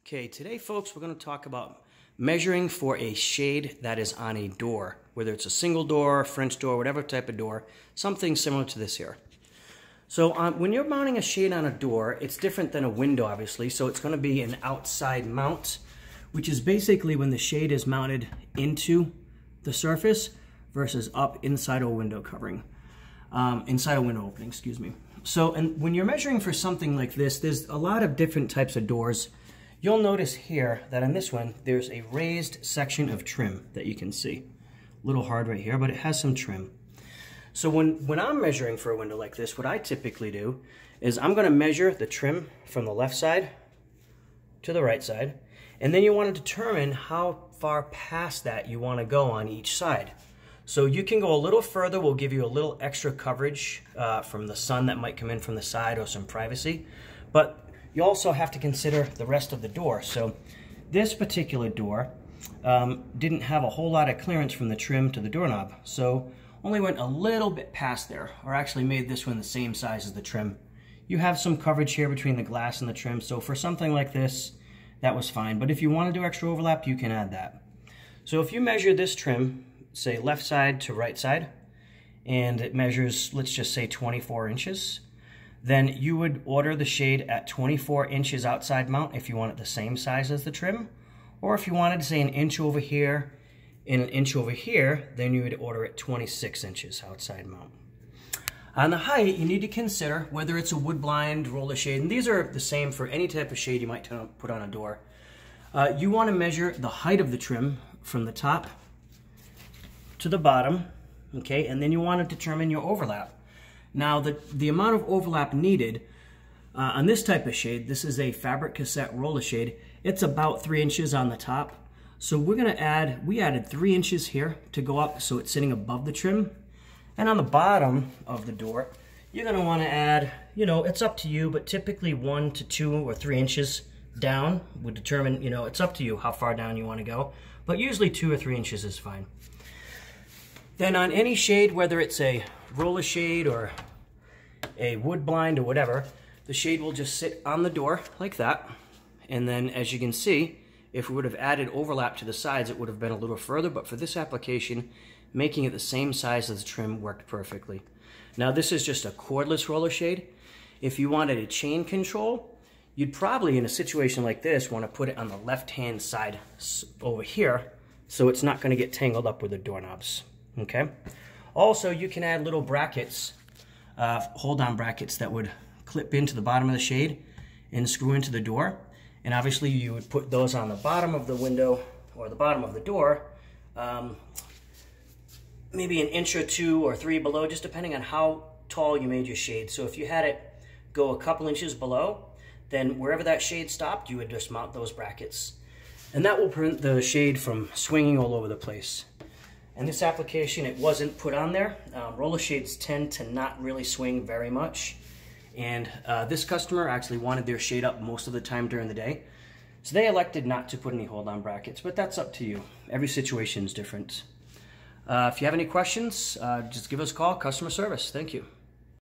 Okay, today folks, we're going to talk about measuring for a shade that is on a door, whether it's a single door, French door, whatever type of door, something similar to this here. So when you're mounting a shade on a door, it's different than a window obviously, so it's going to be an outside mount, which is basically when the shade is mounted into the surface versus up inside a window covering, inside a window opening, excuse me. So and when you're measuring for something like this, there's a lot of different types of doors. You'll notice here that on this one, there's a raised section of trim that you can see. A little hard right here, but it has some trim. So when I'm measuring for a window like this, what I typically do is I'm going to measure the trim from the left side to the right side, and then you want to determine how far past that you want to go on each side. So you can go a little further, we'll give you a little extra coverage from the sun that might come in from the side or some privacy, but you also have to consider the rest of the door. So this particular door didn't have a whole lot of clearance from the trim to the doorknob, so only went a little bit past there, or actually made this one the same size as the trim. You have some coverage here between the glass and the trim, so for something like this, that was fine. But if you want to do extra overlap, you can add that. So if you measure this trim, say left side to right side, and it measures, let's just say 24 inches, then you would order the shade at 24 inches outside mount if you want it the same size as the trim. Or if you wanted to say an inch over here and an inch over here, then you would order it 26 inches outside mount. On the height, you need to consider whether it's a wood blind, roller shade, and these are the same for any type of shade you might put on a door. You want to measure the height of the trim from the top to the bottom, okay, and then you want to determine your overlap. Now, the amount of overlap needed on this type of shade, this is a fabric cassette roller shade, it's about 3 inches on the top. So we're going to add, we added 3 inches here to go up so it's sitting above the trim. And on the bottom of the door, you're going to want to add, you know, it's up to you, but typically 1 to 2 or 3 inches down would determine, you know, it's up to you how far down you want to go. But usually 2 or 3 inches is fine. Then on any shade, whether it's a roller shade or a wood blind or whatever, the shade will just sit on the door like that. And then as you can see, if we would have added overlap to the sides, it would have been a little further, but for this application, making it the same size as the trim worked perfectly. Now this is just a cordless roller shade. If you wanted a chain control, you'd probably, in a situation like this, want to put it on the left-hand side over here, so it's not going to get tangled up with the doorknobs. Okay. Also, you can add little brackets, hold-on brackets that would clip into the bottom of the shade and screw into the door. And obviously, you would put those on the bottom of the window or the bottom of the door, maybe an inch or 2 or 3 below, just depending on how tall you made your shade. So if you had it go a couple inches below, then wherever that shade stopped, you would just mount those brackets. And that will prevent the shade from swinging all over the place. In this application, it wasn't put on there. Roller shades tend to not really swing very much. And this customer actually wanted their shade up most of the time during the day. So they elected not to put any hold-on brackets, but that's up to you. Every situation is different. If you have any questions, just give us a call, customer service. Thank you.